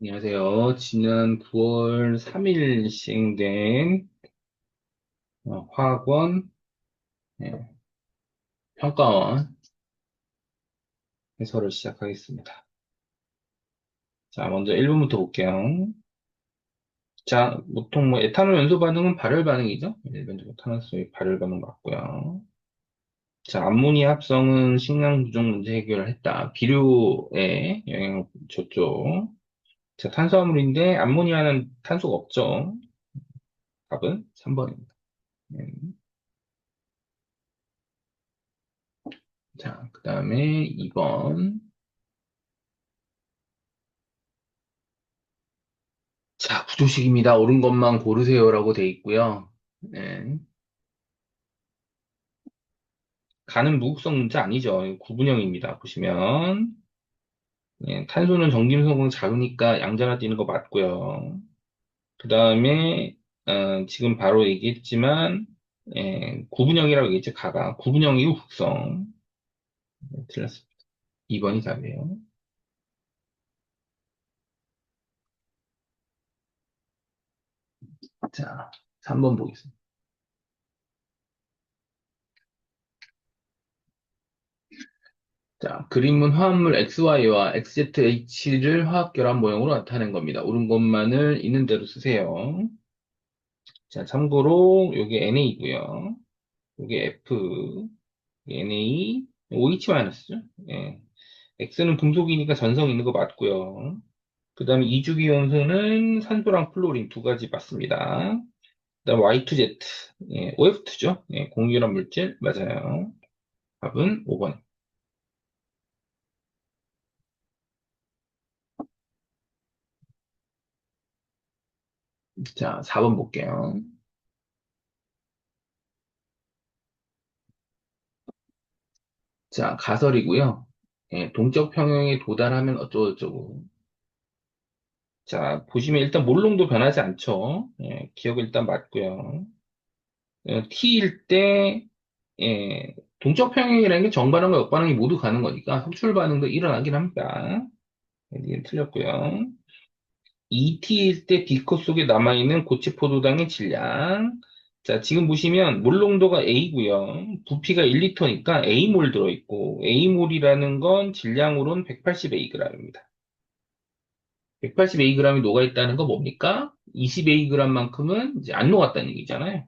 안녕하세요. 지난 9월 3일 시행된 화학원 예, 평가원 해설을 시작하겠습니다. 자, 먼저 1번부터 볼게요. 자, 보통 에탄올 연소 반응은 발열 반응이죠? 일반적으로 탄화수의 발열 반응 맞고요. 자, 암모니아 합성은 식량 부족 문제 해결을 했다. 비료에 영향을 줬죠. 자, 탄수화물인데 암모니아는 탄소가 없죠. 답은 3번입니다. 자, 그 다음에 2번. 자, 구조식입니다. 옳은 것만 고르세요라고 돼 있고요. 네. 가는 무극성 문자 아니죠. 구분형입니다. 보시면 탄소는 전기음성은 작으니까 양자가 뛰는 거 맞고요. 그 다음에 지금 바로 얘기했지만 구분형이라고 얘기했죠. 가가 구분형이고 극성. 네, 틀렸습니다. 2번이 답이에요. 자, 3번 보겠습니다. 자, 그림은 화합물 XY와 XZH를 화학 결합 모형으로 나타낸 겁니다. 옳은 것만을 있는 대로 쓰세요. 자, 참고로 요게 NA고요. 요게 F, NA, OH-죠. 예. X는 금속이니까 전성 있는 거 맞고요. 그 다음에 이주기원소는 산소랑 플로린 두 가지 맞습니다. 그 다음 Y2Z, 예, OF2죠. 예, 공유결합 물질 맞아요. 답은 5번. 자, 4번 볼게요. 자, 가설이고요. 예, 동적 평형에 도달하면 어쩌고저쩌고. 자, 보시면 일단 몰롱도 변하지 않죠. 예, 기억 일단 맞고요. T일 때, 예, 동적 평형이라는 게 정반응과 역반응이 모두 가는 거니까 흡출 반응도 일어나긴 합니다. 예, 이게 틀렸고요. ET일 때 비커 속에 남아있는 고체 포도당의 질량. 자, 지금 보시면 몰농도가 A고요. 부피가 1리터니까 A몰 들어있고, A몰이라는 건 질량으로는 180Ag입니다. 180Ag이 녹아있다는 거 뭡니까? 20Ag만큼은 이제 안 녹았다는 얘기잖아요.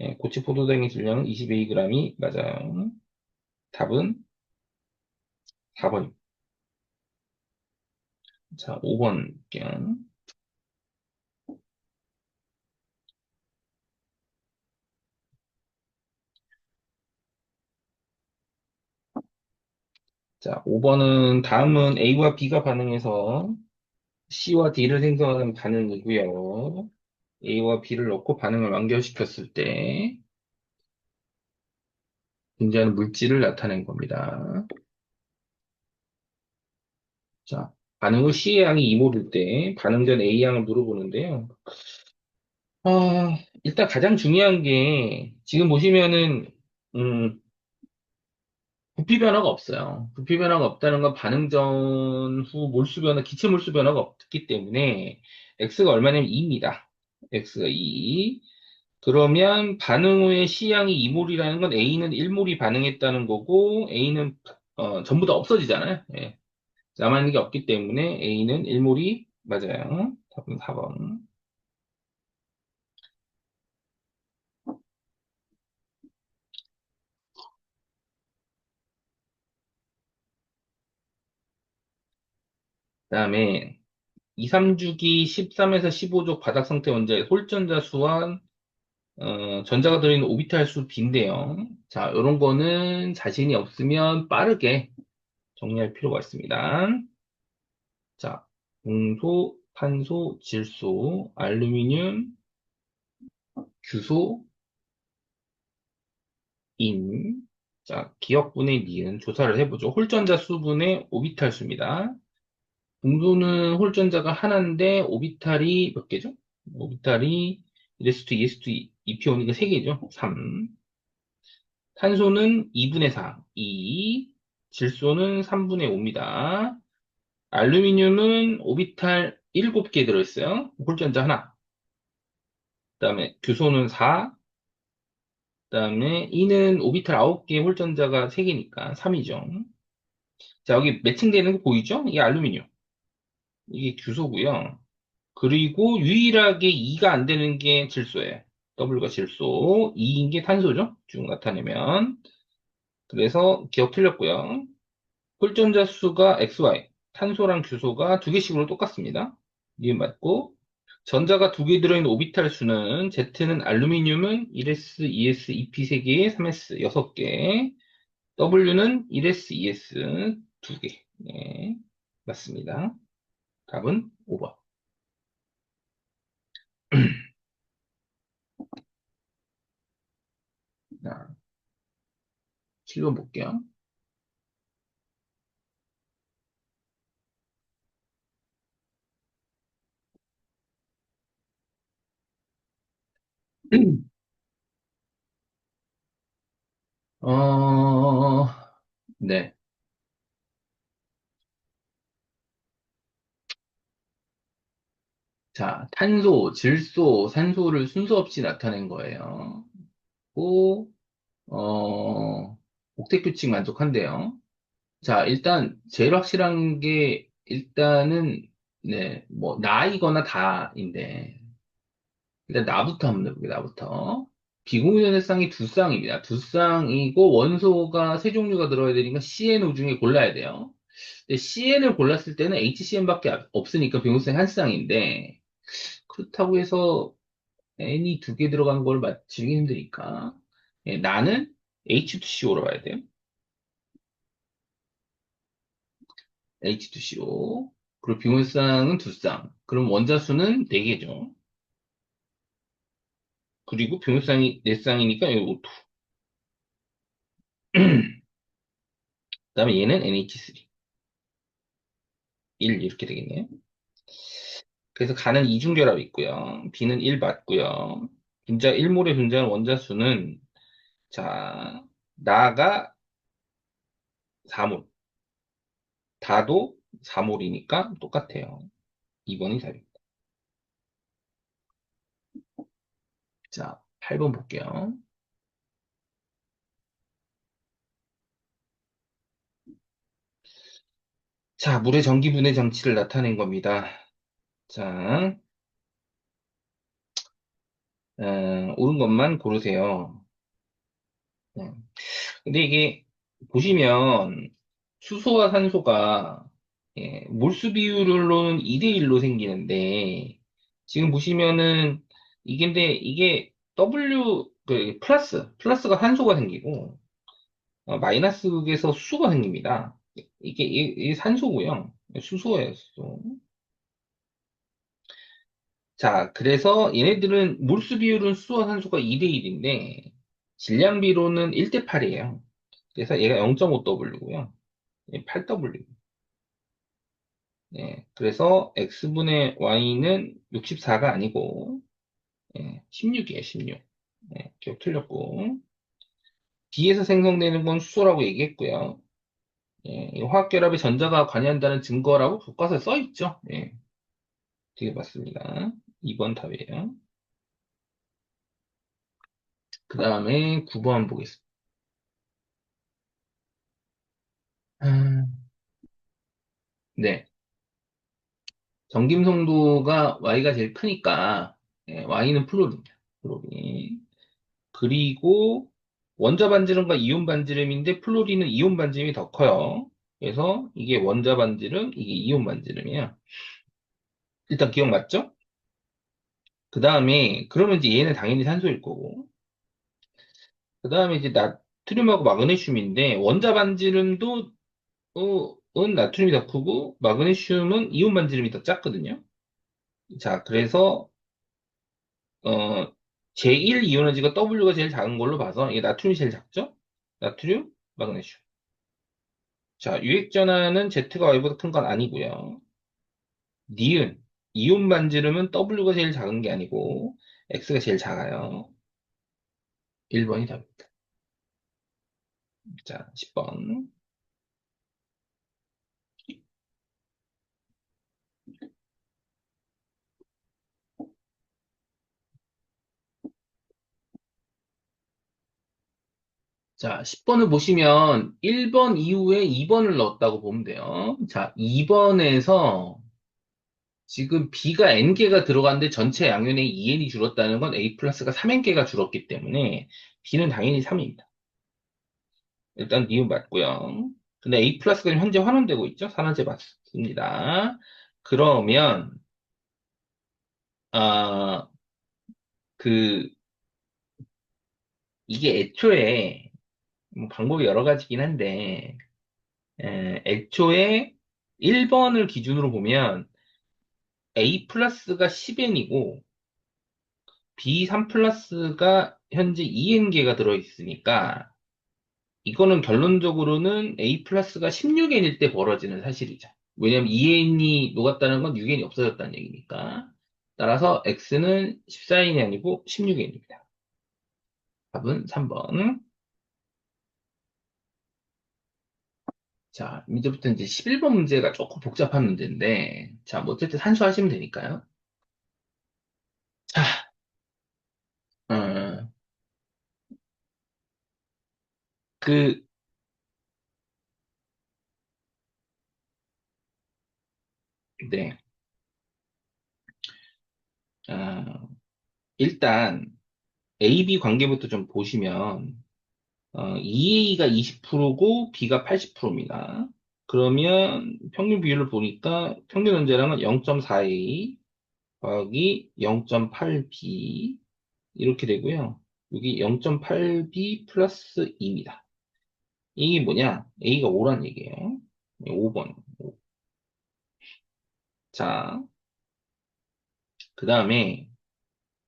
예, 고체 포도당의 질량은 20Ag이 맞아요. 답은 4번입니다. 자, 5번 볼게요. 자, 5번은 다음은 A와 B가 반응해서 C와 D를 생성하는 반응이고요. A와 B를 넣고 반응을 완결시켰을 때 존재하는 물질을 나타낸 겁니다. 자, 반응 후 C의 양이 2몰일 때 반응 전 A 양을 물어보는데요. 일단 가장 중요한 게 지금 보시면은 음, 부피 변화가 없어요. 부피 변화가 없다는 건 반응 전 후 몰수 변화, 기체 몰수 변화가 없기 때문에 X가 얼마냐면 2입니다. X가 2. 그러면 반응 후에 C양이 2몰이라는 건 A는 1몰이 반응했다는 거고 A는 전부 다 없어지잖아요. 예. 남아있는 게 없기 때문에 A는 1몰이 맞아요. 답은 4번. 그다음에 2, 3주기 13에서 15족 바닥 상태 원자의 홀전자 수와 전자가 들어있는 오비탈 수 B인데요. 자, 이런 거는 자신이 없으면 빠르게 정리할 필요가 있습니다. 자, 동소, 탄소, 질소, 알루미늄, 규소, 인. 자, 기억분의 니은 조사를 해보죠. 홀전자 수분의 오비탈 수입니다. 동소는 홀전자가 하나인데 오비탈이 몇 개죠? 오비탈이 1s2, 2s2, 2p5니까 3개죠? 3. 탄소는 2분의 4, 2. 질소는 3분의 5입니다. 알루미늄은 오비탈 7개 들어있어요. 홀전자 하나. 그다음에 규소는 4. 그다음에 E는 오비탈 9개, 홀전자가 3개니까 3이죠. 자, 여기 매칭되는 거 보이죠? 이게 알루미늄. 이게 규소고요. 그리고 유일하게 E가 안 되는 게 질소예요. W가 질소, E인 게 탄소죠. 쭉 나타내면. 그래서 기억 틀렸고요. 홀전자 수가 XY, 탄소랑 규소가 두 개씩으로 똑같습니다. 이게 맞고, 전자가 두 개 들어있는 오비탈 수는 Z는 알루미늄은 1s, 2s, 2p 3개, 3s 6개, W는 1s, 2s 2개. 네, 맞습니다. 답은 5번. 자, 7번 볼게요. 어, 네. 자, 탄소, 질소, 산소를 순서 없이 나타낸 거예요. 오, 옥텟 규칙 만족한데요. 자, 일단, 제일 확실한 게, 일단은, 네, 뭐, 나이거나 다인데, 일단 나부터 한번 해볼게요, 나부터. 비공유연의 쌍이 두 쌍입니다. 두 쌍이고, 원소가 세 종류가 들어야 되니까 CNO 중에 골라야 돼요. 근데 CN을 골랐을 때는 HCN밖에 없으니까 비공유연의 한 쌍인데, 그렇다고 해서 N이 두 개 들어간 걸 맞추기 힘드니까, 예, 나는 H2CO로 가야 돼요. H2CO. 그리고 비물상은 두 쌍. 그럼 원자수는 네 개죠. 그리고 비물상이 네 쌍이니까 여기 O2. 그다음에 얘는 NH3. 1 이렇게 되겠네요. 그래서 가는 이중결합이 있고요. B는 1 맞고요. 분자 1몰에 존재하는 원자수는 자, 나가 4몰, 다도 4몰이니까 똑같아요. 2번이 답입니다. 자, 8번 볼게요. 자, 물의 전기분해 장치를 나타낸 겁니다. 자, 옳은 것만 고르세요. 네. 근데 이게 보시면 수소와 산소가 예, 몰수 비율로는 2대1로 생기는데 지금 보시면은 이게 근데 이게 W 플러스가 산소가 생기고 마이너스 극에서 수소가 생깁니다. 이게 산소고요. 수소예요, 수소. 자, 그래서 얘네들은 몰수 비율은 수소와 산소가 2대1인데 질량비로는 1대8이에요. 그래서 얘가 0.5W고요. 8W. 예, 그래서 X분의 Y는 64가 아니고 16이에요, 16. 예, 기억 틀렸고. B에서 생성되는 건 수소라고 얘기했고요. 예, 이 화학결합에 전자가 관여한다는 증거라고 교과서에 써 있죠. 예, 되게 맞습니다. 2번 답이에요. 그 다음에 9번 보겠습니다. 네. 정김성도가 Y가 제일 크니까 Y는 플로리입니다. 플로리. 그리고 원자 반지름과 이온 반지름인데 플로리는 이온 반지름이 더 커요. 그래서 이게 원자 반지름, 이게 이온 반지름이야. 일단 기억 맞죠? 그 다음에 그러면 이제 얘는 당연히 산소일 거고. 그 다음에 이제 나트륨하고 마그네슘인데 원자 반지름도 은 나트륨이 더 크고 마그네슘은 이온 반지름이 더 작거든요. 자, 그래서 제1 이온에지가 W가 제일 작은 걸로 봐서 이게 나트륨이 제일 작죠? 나트륨, 마그네슘. 자, 유액전하는 Z가 Y보다 큰 건 아니고요. 니은, 이온 반지름은 W가 제일 작은 게 아니고 X가 제일 작아요. 1번이 답입니다. 자, 10번. 자, 10번을 보시면 1번 이후에 2번을 넣었다고 보면 돼요. 자, 2번에서 지금 B가 N개가 들어갔는데 전체 양면에 2N이 줄었다는 건 A 플러스가 3N개가 줄었기 때문에 B는 당연히 3입니다. 일단 니은 맞고요. 근데 A 플러스가 현재 환원되고 있죠? 산화제 맞습니다. 그러면 아, 그 이게 애초에 뭐 방법이 여러 가지긴 한데 애초에 1번을 기준으로 보면 A 플러스가 10N이고 B3 플러스가 현재 2N개가 들어있으니까 이거는 결론적으로는 A 플러스가 16N일 때 벌어지는 사실이죠. 왜냐면 2N이 녹았다는 건 6N이 없어졌다는 얘기니까. 따라서 X는 14N이 아니고 16N입니다. 답은 3번. 자, 이제부터 11번 문제가 조금 복잡한 문제인데, 자, 뭐 어쨌든 산수하시면 되니까요. 자, 어, 그, 네. 어, 일단, AB 관계부터 좀 보시면, EA가 20%고 B가 80%입니다. 그러면 평균 비율을 보니까 평균 원자량은 0.4A 더하기 0.8B 이렇게 되고요. 여기 0.8B 플러스 2입니다. 이게 뭐냐? A가 5란 얘기예요. 5번. 자, 그 다음에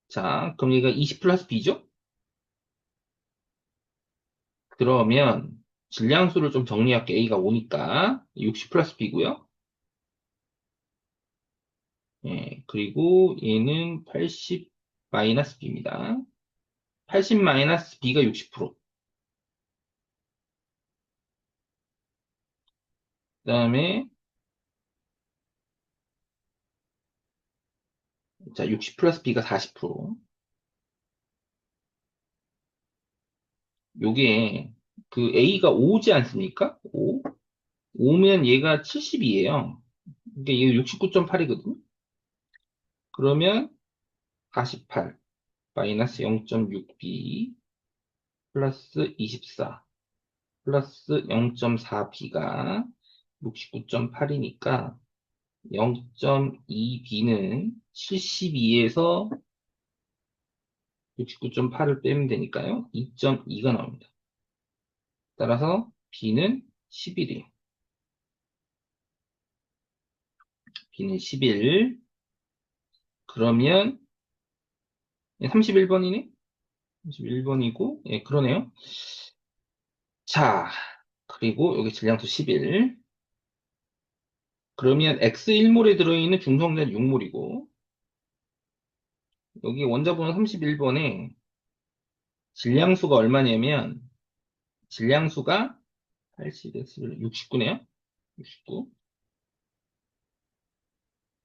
자, 그럼 얘가 20 플러스 B죠? 그러면 질량수를 좀 정리할게. A가 5니까 60 플러스 B고요. 예, 그리고 얘는 80 마이너스 B입니다. 80 마이너스 B가 60%. 그 다음에, 자, 60 플러스 B가 40%. 요게, 그 A가 5지 않습니까? 5. 5면 얘가 70이에요. 그러니까 얘가 69.8이거든요. 그러면 48 마이너스 0.6B 플러스 24 플러스 0.4B가 69.8이니까 0.2B는 72에서 69.8을 빼면 되니까요. 2.2가 나옵니다. 따라서 B는 11이에요. B는 11. 그러면 31번이네? 31번이고, 예, 그러네요. 자, 그리고 여기 질량수 11. 그러면 X1몰에 들어있는 중성자는 6몰이고, 여기 원자번호 31번에 질량수가 얼마냐면, 질량수가 80, 69네요. 69.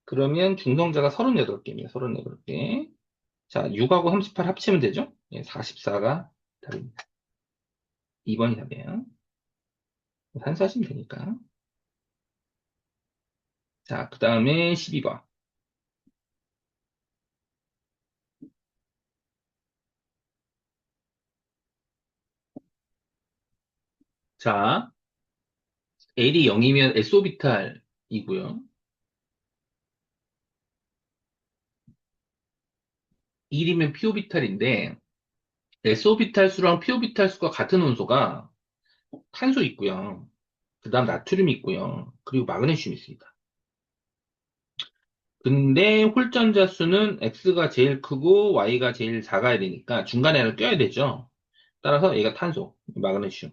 그러면 중성자가 38개입니다. 38개. 자, 6하고 38 합치면 되죠? 예, 44가 답입니다. 2번이 답이에요. 산수하시면 되니까. 자, 그 다음에 12번. 자, L이 0이면 S오비탈이고요. 1이면 P오비탈인데, S오비탈 수랑 P오비탈 수가 같은 원소가 탄소 있고요. 그 다음 나트륨 있고요. 그리고 마그네슘 있습니다. 근데 홀전자 수는 X가 제일 크고 Y가 제일 작아야 되니까 중간에 하나 껴야 되죠. 따라서 얘가 탄소, 마그네슘.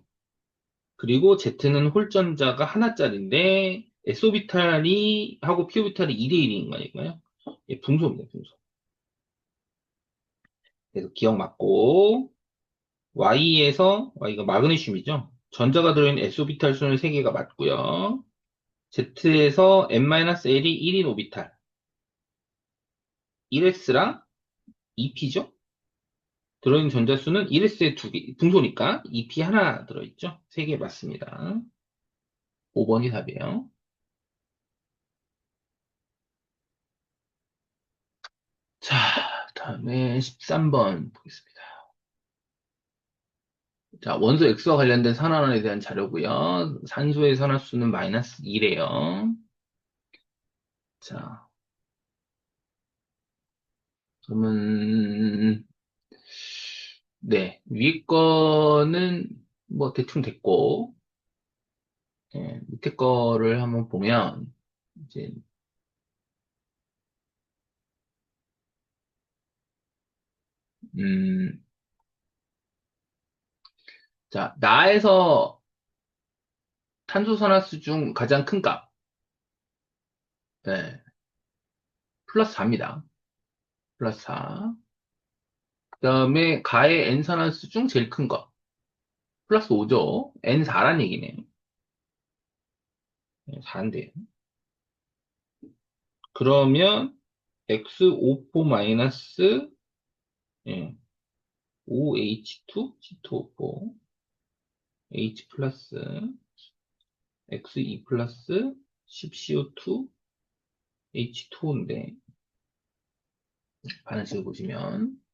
그리고 Z는 홀전자가 하나짜리인데 S오비탈이 하고 P오비탈이 2대1인 거니까요. 예, 분소입니다, 분소. 그래서 기억 맞고 Y에서 Y가 마그네슘이죠. 전자가 들어있는 S오비탈 수는 3개가 맞고요. Z에서 n-L이 1인 오비탈 1S랑 2P죠. 들어있는 전자수는 이레스에 두 개, 분소니까 EP 하나 들어있죠? 세 개 맞습니다. 5번이 답이에요. 자, 다음에 13번 보겠습니다. 자, 원소 X와 관련된 산화론에 대한 자료고요. 산소의 산화수는 마이너스 2래요. 자, 그러면 네, 위에 거는 뭐 대충 됐고, 예, 밑에 거를 한번 보면 이제 음, 자, 나에서 탄소산화수 중 가장 큰 값, 네, 플러스 4입니다. 플러스 4. 그다음에 가의 N산화수 중 제일 큰 거, 플러스 5죠. N4란 얘기네요. 4인데. 그러면 X54 마이너스 예, 5H2, C2O4, H 플러스 X2 플러스 10CO2, H2O인데 반응식을 보시면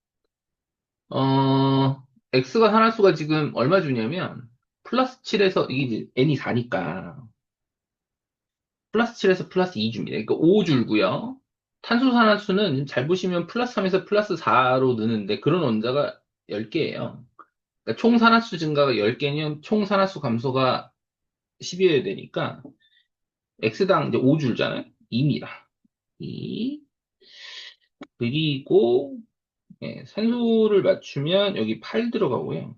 X가 산화수가 지금 얼마 주냐면 플러스 7에서 이게 이제 N이 4니까 플러스 7에서 플러스 2 줍니다. 그러니까 5 줄고요. 탄소 산화수는 잘 보시면 플러스 3에서 플러스 4로 느는데 그런 원자가 10개예요. 그러니까 총 산화수 증가가 10개면 총 산화수 감소가 10이어야 되니까 X당 이제 5줄잖아요. 2입니다. 2. 그리고 예, 산소를 맞추면 여기 8 들어가고요.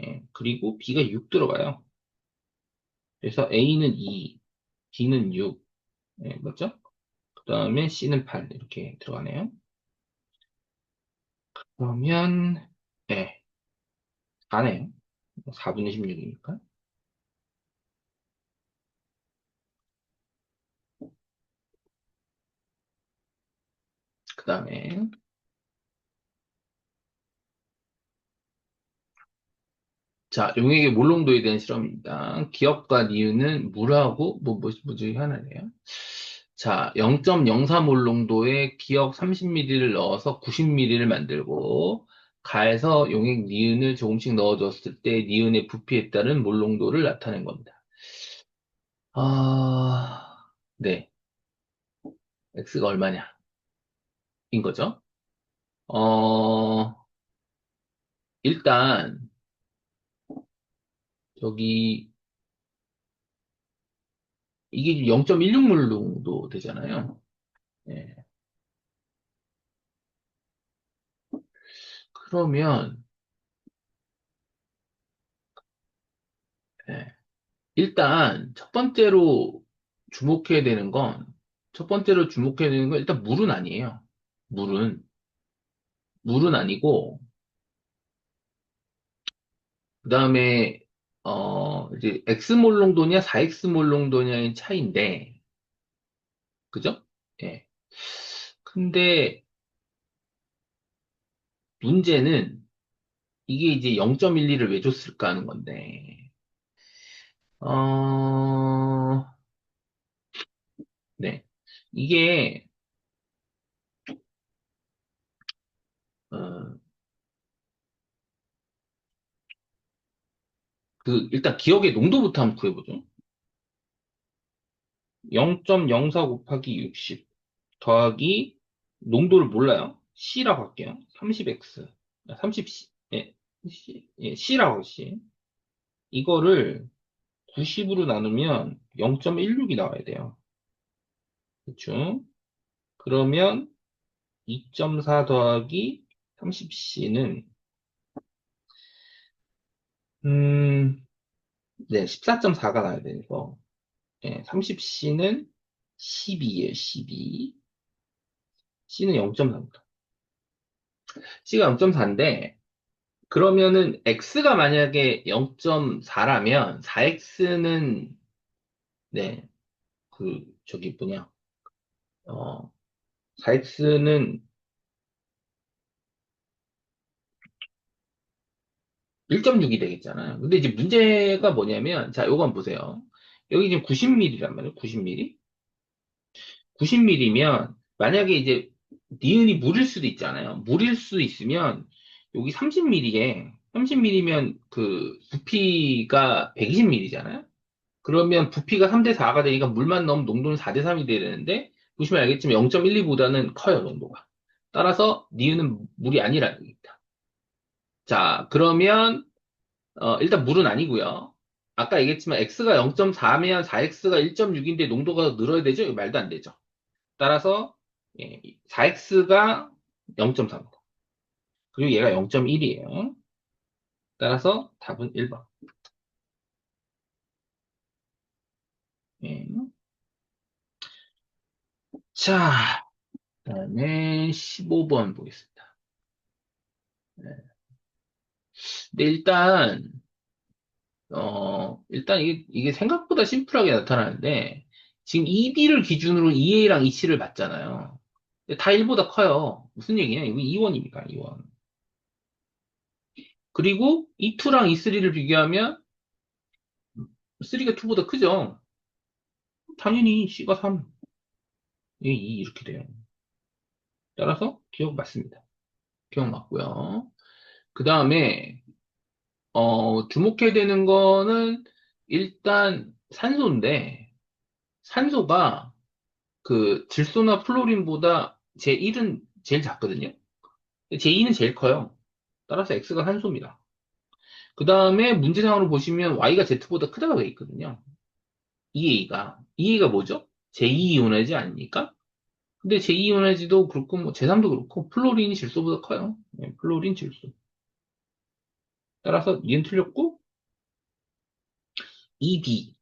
예, 그리고 B가 6 들어가요. 그래서 A는 2, B는 6, 예, 맞죠? 그 다음에 C는 8 이렇게 들어가네요. 그러면 예, 4네요. 4분의 16이니까. 그 다음에 자, 용액의 몰롱도에 대한 실험입니다. 기억과 니은은 물하고 뭐지 하나네요. 자, 0.04몰롱도에 기억 30ml를 넣어서 90ml를 만들고 가에서 용액 니은을 조금씩 넣어줬을 때 니은의 부피에 따른 몰롱도를 나타낸 겁니다. 아, 네. X가 얼마냐? 인 거죠. 어, 일단 저기 이게 0.16몰롱도 되잖아요. 예. 그러면 예. 일단 첫 번째로 주목해야 되는 건 일단 물은 아니에요. 물은 물은 아니고 그다음에 이제 X몰롱도냐 4X몰롱도냐의 차이인데 그죠? 예. 근데 문제는 이게 이제 0.12를 왜 줬을까 하는 건데 어, 네. 이게 어, 일단 기억의 농도부터 한번 구해보죠. 0.04 곱하기 60 더하기 농도를 몰라요. C라고 할게요. 30x. 30C. 예, C라고 C. 이거를 90으로 나누면 0.16이 나와야 돼요. 그쵸? 그러면 2.4 더하기 30C는 네, 14.4가 나야 돼서 예, 30C는 12예요, 12. C는 0.4입니다. C가 0.4인데 그러면은 x가 만약에 0.4라면 4x는 네, 저기 뭐냐 4x는 1.6이 되겠잖아요. 근데 이제 문제가 뭐냐면, 자, 요건 보세요. 여기 지금 90mm란 말이에요. 90mm. 90mm면, 만약에 이제, 니은이 물일 수도 있잖아요. 물일 수 있으면, 여기 30mm에, 30mm면 그, 부피가 120mm잖아요. 그러면 부피가 3대 4가 되니까 물만 넣으면 농도는 4대 3이 돼야 되는데, 보시면 알겠지만 0.12보다는 커요, 농도가. 따라서, 니은은 물이 아니라는 얘기입니다. 자, 그러면, 일단 물은 아니고요. 아까 얘기했지만 x가 0.4면 4x가 1.6인데 농도가 늘어야 되죠? 이거 말도 안 되죠. 따라서 4x가 0.4입니다. 그리고 얘가 0.1이에요. 따라서 답은 1번. 자, 그다음에 15번 보겠습니다. 네. 근데 일단 이게 생각보다 심플하게 나타나는데, 지금 EB를 기준으로 EA랑 EC를 봤잖아요. 근데 다 1보다 커요. 무슨 얘기냐? 이거 2원입니까? 2원. 그리고 E2랑 E3를 비교하면 3가 2보다 크죠? 당연히 C가 3, E 2 이렇게 돼요. 따라서 기억 맞습니다. 기억 맞고요. 그 다음에 주목해야 되는 거는 일단 산소인데 산소가 그 질소나 플로린보다 제1은 제일 작거든요. 제2는 제일 커요. 따라서 X가 산소입니다. 그 다음에 문제상으로 보시면 Y가 Z보다 크다고 돼 있거든요. EA가 뭐죠? 제2이온화제 아닙니까? 근데 제2이온화제도 그렇고 뭐 제3도 그렇고 플로린이 질소보다 커요. 플로린 질소. 따라서 얘는 틀렸고 EB.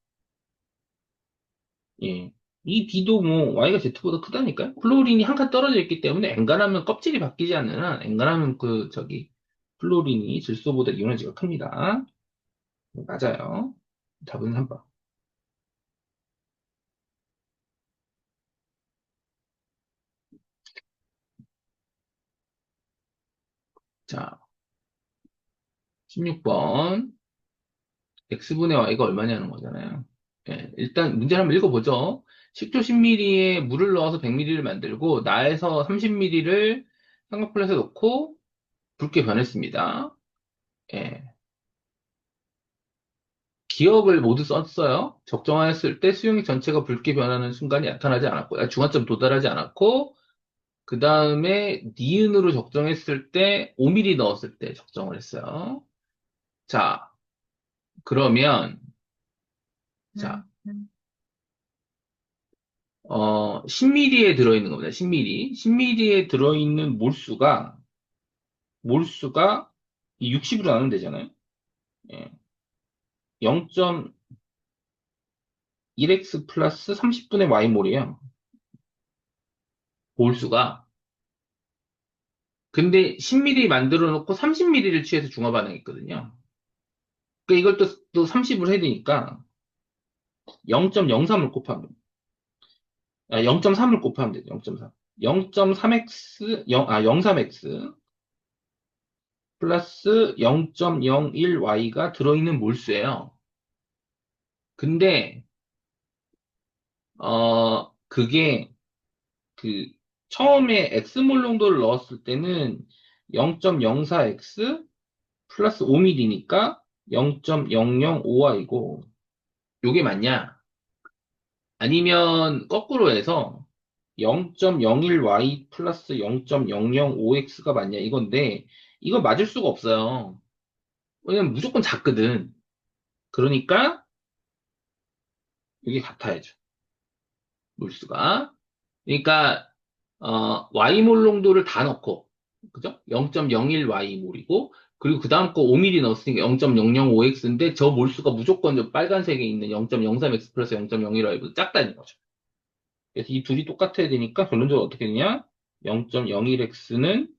예. 이 B도 뭐 Y가 Z보다 크다니까요. 플로린이 한 칸 떨어져 있기 때문에 엔간하면 껍질이 바뀌지 않는 한 엔간하면 그 저기 플로린이 질소보다 이온화제가 큽니다. 맞아요. 답은 3번. 자, 16번. X분의 Y가 얼마냐는 거잖아요. 예, 일단 문제를 한번 읽어보죠. 식초 10ml에 물을 넣어서 100ml를 만들고 나에서 30ml를 삼각플랫에 넣고 붉게 변했습니다. 예, 기억을 모두 썼어요. 적정하였을 때 수용액 전체가 붉게 변하는 순간이 나타나지 않았고, 중간점 도달하지 않았고, 그 다음에 니은으로 적정했을 때 5ml 넣었을 때 적정을 했어요. 자, 그러면 자, 10ml에 들어있는 겁니다. 10ml. 10ml에 들어있는 몰수가 60으로 나누면 되잖아요. 예. 0.1x 플러스 30분의 y몰이에요. 몰수가. 근데 10ml 만들어 놓고 30ml를 취해서 중화 반응했거든요. 그러니까 이걸 또 30을 해야 되니까 0.03을 곱하면, 0.3을 곱하면 되죠. 0.3. 0.3x, 03x 플러스 0.01y가 들어있는 몰수예요. 근데 그게 그 처음에 x몰 농도를 넣었을 때는 0.04x 플러스 5mm니까 0.005y고 요게 맞냐? 아니면 거꾸로 해서 0.01y 플러스 0.005x가 맞냐 이건데 이거 맞을 수가 없어요. 왜냐면 무조건 작거든. 그러니까 이게 같아야죠. 몰수가. 그러니까 Y몰 농도를 다 넣고, 그죠? 0.01Y몰이고, 그리고 그 다음 거 5mm 넣었으니까 0.005X인데, 저 몰수가 무조건 저 빨간색에 있는 0.03X 플러스 0.01Y보다 작다는 거죠. 그래서 이 둘이 똑같아야 되니까, 결론적으로 어떻게 되냐? 0.01X는,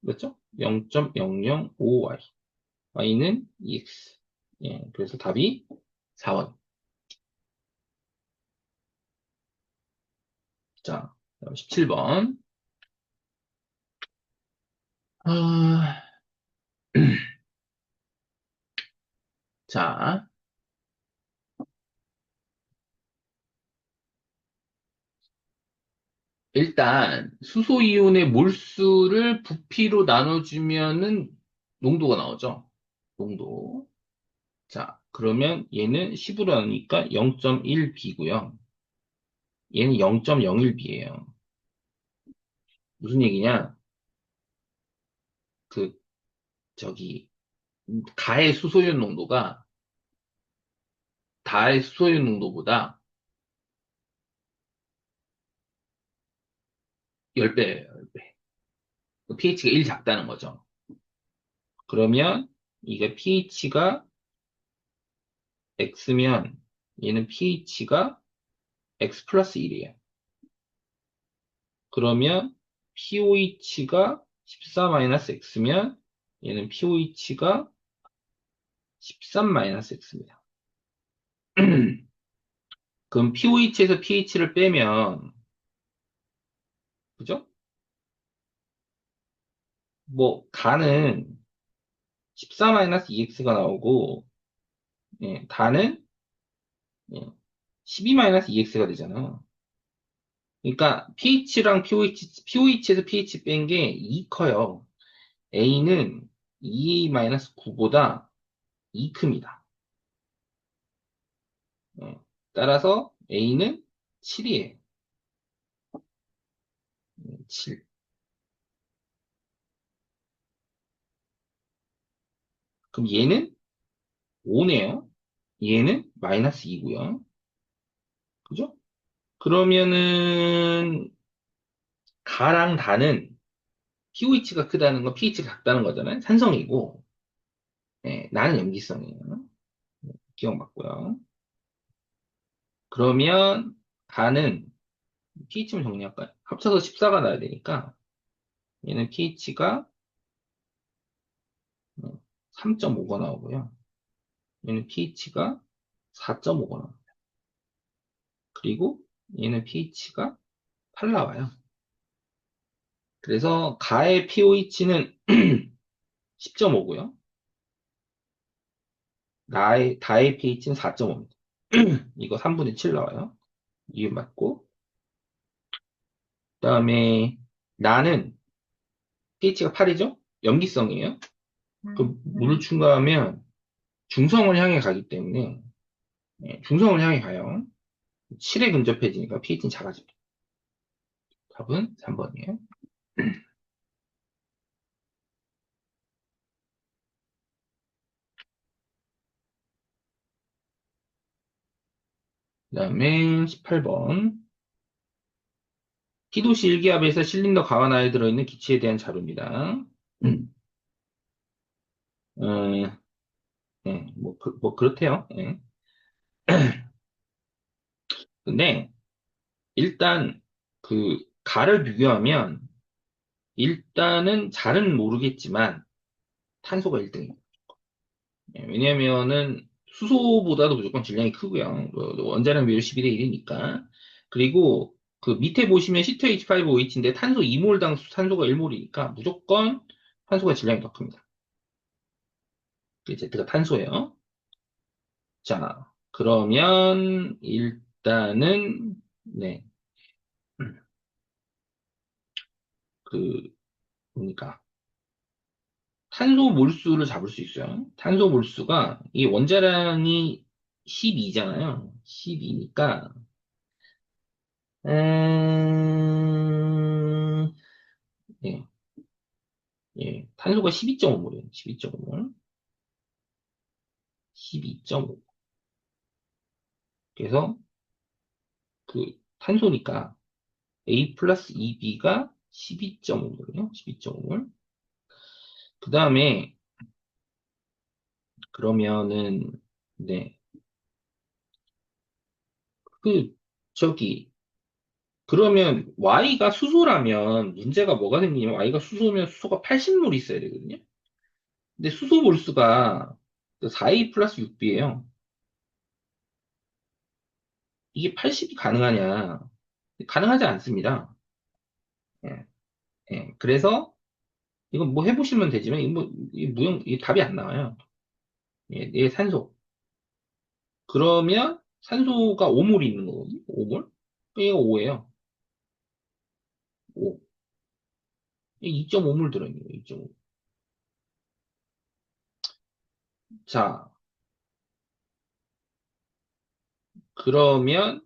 맞죠? 0.005Y. Y는 2X. 예, 그래서 답이 4번. 자, 17번. 아, 자, 일단 수소이온의 몰수를 부피로 나눠주면은 농도가 나오죠. 농도. 자, 그러면 얘는 10으로 나누니까 0.1B고요. 얘는 0.01B예요. 무슨 얘기냐? 그, 저기, 가의 수소이온 농도가 다의 수소이온 농도보다 10배예요, 10배. pH가 1 작다는 거죠. 그러면 이게 pH가 X면 얘는 pH가 X 플러스 1이에요. 그러면 pOH가 14-X면 얘는 pOH가 13-X입니다. 그럼 pOH에서 pH를 빼면 그죠? 뭐 가는 14-EX가 나오고 다는 12-EX가 되잖아. 그러니까 pH랑 pOH에서 pH 뺀 게 2 커요. A는 2-9보다 2 큽니다. 따라서 A는 7이에요. 7. 그럼 얘는 5네요. 얘는 마이너스 2고요. 그죠? 그러면은 가랑 다는 pOH가 크다는 건 pH가 작다는 거잖아요. 산성이고 나는 염기성이에요. 기억 맞고요. 그러면 가는 pH만 정리할까요? 합쳐서 14가 나야 되니까 얘는 pH가 3.5가 나오고요. 얘는 pH가 4.5가 나와요. 그리고 얘는 pH가 8 나와요. 그래서 가의 pOH는 10.5고요. 다의 pH는 4.5입니다. 이거 3분의 7 나와요. 이게 맞고. 그 다음에 나는 pH가 8이죠? 염기성이에요. 그 물을 첨가하면 중성을 향해 가기 때문에 중성을 향해 가요. 7에 근접해지니까 pH는 작아집니다. 답은 3번이에요. 그 다음에 18번. T도시 일기압에서 실린더 가완 안에 들어있는 기체에 대한 자료입니다. 어, 뭐 그렇대요. 예. 근데 일단 그 가를 비교하면 일단은 잘은 모르겠지만 탄소가 1등이에요. 왜냐면은 수소보다도 무조건 질량이 크고요. 원자량 비율 12대 1이니까. 그리고 그 밑에 보시면 C2H5OH인데 탄소 2몰당 탄소가 1몰이니까 무조건 탄소가 질량이 더 큽니다. 그게 Z가 탄소예요. 자, 그러면 일단은 그 뭡니까? 탄소 몰수를 잡을 수 있어요. 탄소 몰수가 이 원자량이 12잖아요. 12니까 예, 탄소가 12.5몰이에요. 12.5몰. 12.5. 그래서 그 탄소니까 A 플러스 2B가 12.5몰이에요. 12.5몰. 그 다음에 그러면은 네, 그 저기 그러면 Y가 수소라면 문제가 뭐가 생기냐면 Y가 수소면 수소가 80몰 있어야 되거든요. 근데 수소 몰수가 4A 플러스 6B예요. 이게 80이 가능하냐? 가능하지 않습니다. 예, 그래서 이건 뭐 해보시면 되지만 이 무용 이 답이 안 나와요. 얘 산소. 그러면 산소가 5몰이 있는 거거든요. 5몰? 얘가 5예요. 5. 2.5몰 들어있는 거예요. 2.5. 자, 그러면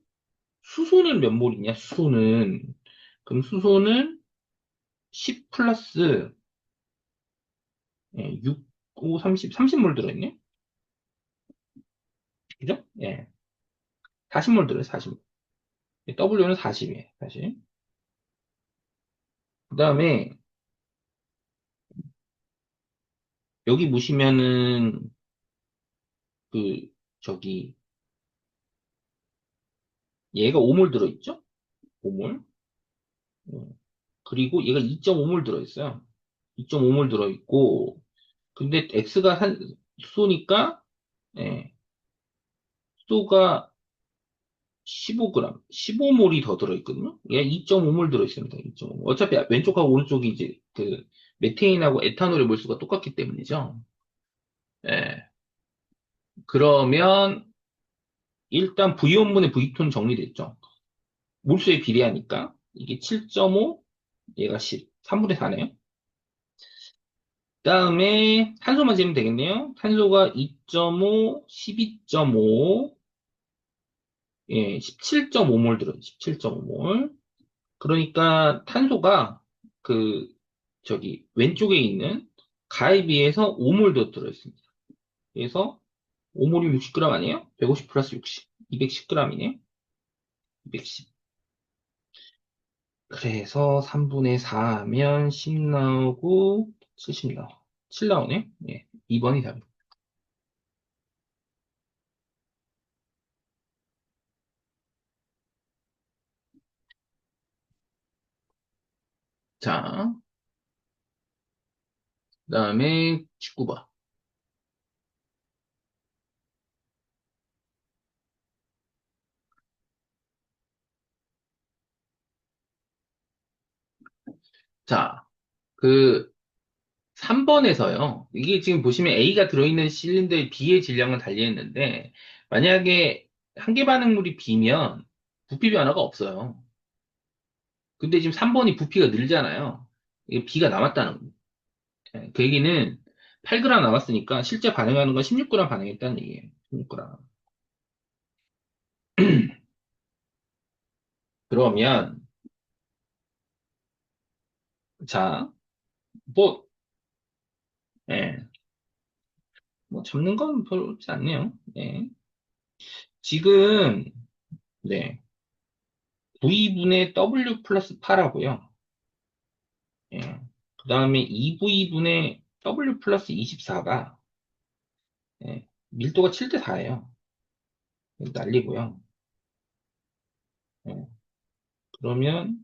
수소는 몇 몰이냐? 수소는. 그럼 수소는 10 플러스 6, 5, 30몰 들어있네? 그죠? 예. 40몰 들어요, 40몰. W는 40이에요, 사실. 그 다음에, 여기 보시면은, 그, 저기, 얘가 5몰 들어있죠? 5몰. 그리고 얘가 2.5몰 들어있어요. 2.5몰 들어있고, 근데 X가 수소니까, 예, 수소가 15g, 15몰이 더 들어있거든요? 얘 2.5몰 들어있습니다. 2.5몰. 어차피 왼쪽하고 오른쪽이 이제 그 메테인하고 에탄올의 몰수가 똑같기 때문이죠. 예. 그러면 일단 V원분의 V톤 정리됐죠. 몰수에 비례하니까 이게 7.5, 얘가 10, 3분의 4네요. 그다음에 탄소만 재면 되겠네요. 탄소가 2.5, 12.5, 예, 17.5몰 들어요. 17.5몰. 그러니까 탄소가 그 저기 왼쪽에 있는 가에 비해서 5몰 더 들어있습니다. 그래서 5몰이 60g 아니에요? 150 플러스 60, 210g이네요. 210. 그래서 3분의 4 하면 10 나오고 70 나오고 7 나오네. 예, 2번이 답입니다. 자, 그다음에 19번. 자, 그 3번에서요. 이게 지금 보시면 A가 들어있는 실린더의 B의 질량은 달려있는데 만약에 한계 반응물이 B면 부피 변화가 없어요. 근데 지금 3번이 부피가 늘잖아요. 이게 B가 남았다는 거예요. 예, 그 얘기는 8g 남았으니까 실제 반응하는 건 16g 반응했다는 얘기예요. 16g. 그러면 자, 뭐, 예, 뭐 잡는 건 별로 없지 않네요. 예. 지금 네, V분의 W 플러스 8하고요. 예. 그 다음에 2V분의 W 플러스 24가 밀도가 7대 4예요. 난리고요. 예. 그러면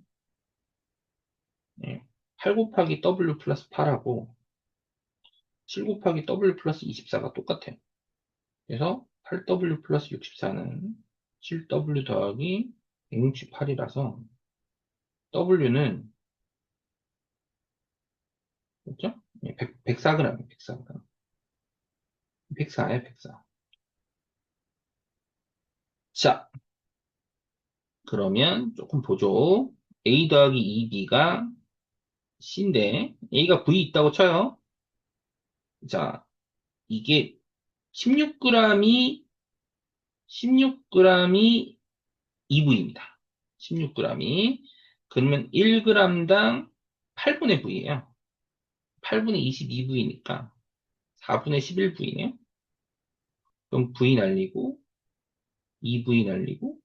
8 곱하기 W 플러스 8하고 7 곱하기 W 플러스 24가 똑같아요. 그래서 8W 플러스 64는 7W 더하기 168이라서 W는 그죠? 104g, 104g. 104에 104. 자, 그러면 조금 보죠. A 더하기 2B가 C인데 A가 V 있다고 쳐요. 자, 이게 16g이 16g이 2V입니다. 16g이 그러면 1g당 8분의 V예요. 8분의 22V니까 4분의 11V네요. 그럼 V 날리고 2V 날리고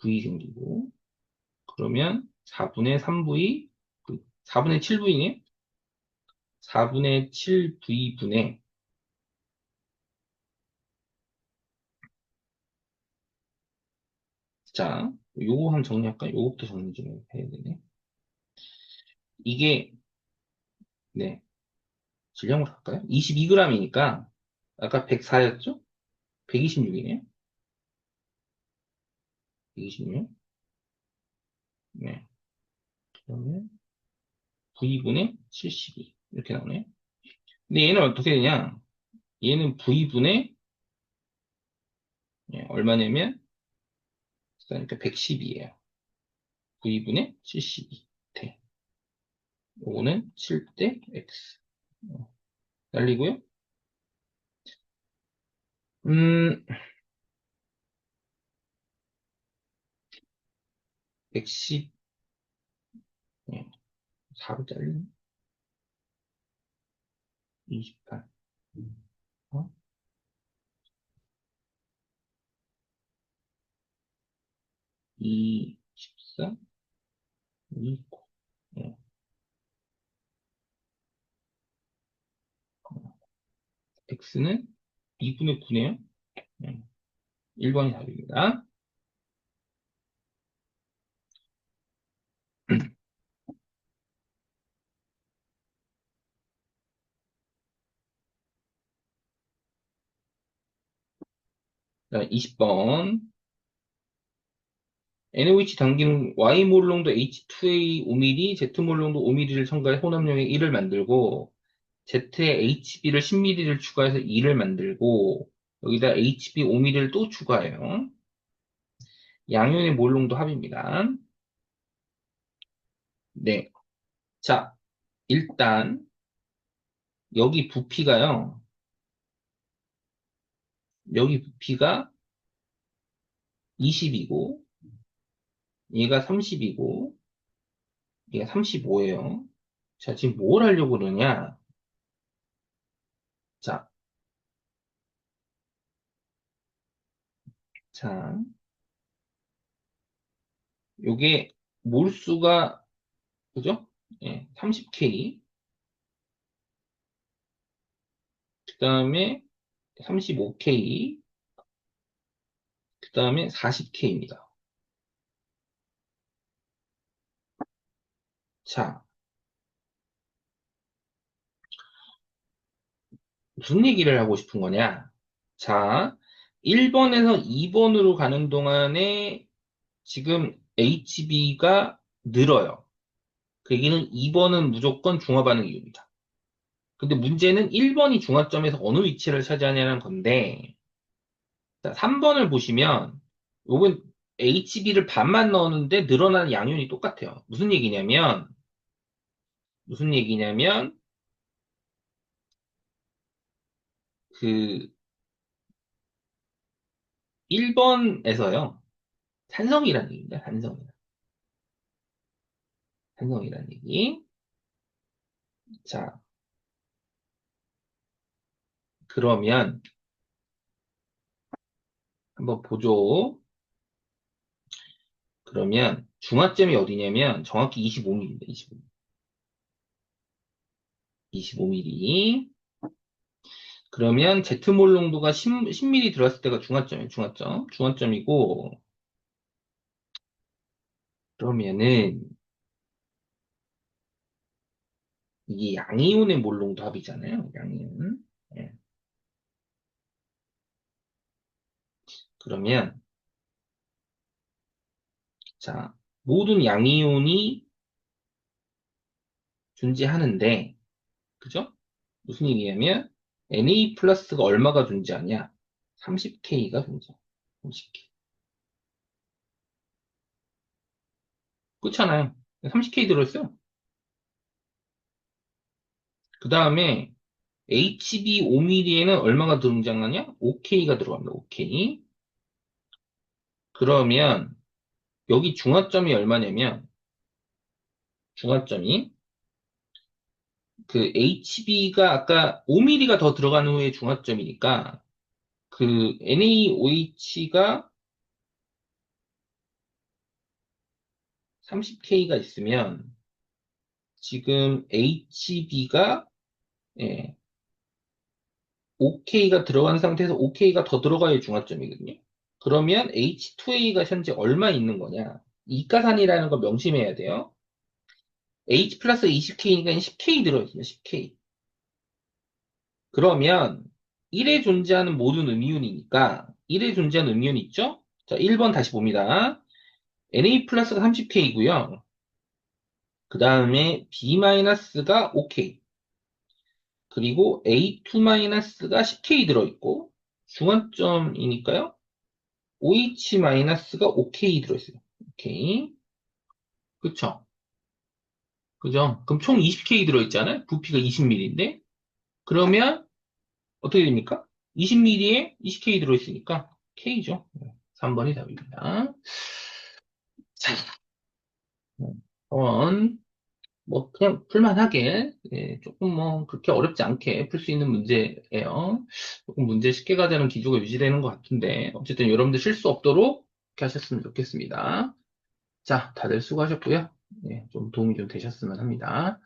V 생기고 그러면 4분의 3V 4분의 7V네요. 4분의 7V분의 자, 요거 한번 정리할까요? 요거부터 정리 좀 해야 되네. 이게, 네, 질량으로 할까요? 22g이니까, 아까 104였죠? 126이네요? 126? 네. 그러면 V분의 72. 이렇게 나오네. 근데 얘는 어떻게 되냐? 얘는 V분의 예, 얼마냐면, 그러니까 110이에요. 9분의 72. 대. 요거는 7대 x. 날리고요. 음, 110, 예, 4로 잘리네. 28. 어? 24, 29. 예, x는 2분의 9네요. 1번이 답입니다. 자, 20번. NOH 당기는 Y몰롱도 H2A 5mm, Z몰롱도 5mm를 첨가해 혼합용액 1을 만들고, Z에 HB를 10mm를 추가해서 2를 만들고, 여기다 HB 5mm를 또 추가해요. 양연의 몰롱도 합입니다. 네. 자, 일단, 여기 부피가요. 여기 부피가 20이고, 얘가 30이고, 얘가 35예요. 자, 지금 뭘 하려고 그러냐? 자, 자, 요게 몰수가, 그죠? 예, 30K. 그 다음에 35K. 그 다음에 40K입니다. 자, 무슨 얘기를 하고 싶은 거냐? 자, 1번에서 2번으로 가는 동안에 지금 HB가 늘어요. 그 얘기는 2번은 무조건 중화반응 이유입니다. 근데 문제는 1번이 중화점에서 어느 위치를 차지하냐는 건데, 자, 3번을 보시면, 요건 HB를 반만 넣었는데 늘어나는 양윤이 똑같아요. 무슨 얘기냐면, 그, 1번에서요, 산성이라는 얘기입니다. 산성이라는 얘기. 자, 그러면, 한번 보죠. 그러면, 중화점이 어디냐면, 정확히 25mm입니다. 25mm. 25mm. 그러면 Z몰 농도가 10mm 들어갔을 때가 중화점이에요. 중화점이고, 그러면은, 이게 양이온의 몰롱도 합이잖아요. 양이온. 예. 그러면, 자, 모든 양이온이 존재하는데, 그죠? 무슨 얘기냐면, Na 플러스가 얼마가 존재하냐? 30K가 존재. 30K. 그렇잖아요. 30K 들어있어요. 그 다음에, HB 5mm에는 얼마가 등장하냐? 5K가 들어갑니다. 5K. 그러면, 여기 중화점이 얼마냐면, 중화점이, 그 HB가 아까 5mm가 더 들어간 후에 중화점이니까 그 NaOH가 30K가 있으면 지금 HB가 5K가 들어간 상태에서 5K가 더 들어가야 중화점이거든요. 그러면 H2A가 현재 얼마 있는 거냐? 이가산이라는 거 명심해야 돼요. H 플러스 20K니까 10K 들어있어요. 10K. 그러면 1에 존재하는 모든 음이온이니까 1에 존재하는 음이온이 있죠? 자, 1번 다시 봅니다. Na 플러스가 30K고요. 그 다음에 B 마이너스가 5K. 그리고 A2 마이너스가 10K 들어있고 중환점이니까요. OH-가 OK 들어있어요. OK. 그쵸? 그죠? 그럼 총 20K 들어있잖아요? 부피가 20ml인데? 그러면 어떻게 됩니까? 20ml에 20K 들어있으니까 K죠. 3번이 답입니다. 자, 한번 뭐 그냥 풀만하게 예, 조금 뭐 그렇게 어렵지 않게 풀 수 있는 문제예요. 조금 문제 쉽게 가자는 기조가 유지되는 것 같은데 어쨌든 여러분들 실수 없도록 이렇게 하셨으면 좋겠습니다. 자, 다들 수고하셨고요. 예, 좀 도움이 좀 되셨으면 합니다.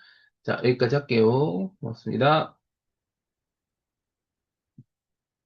자, 여기까지 할게요. 고맙습니다.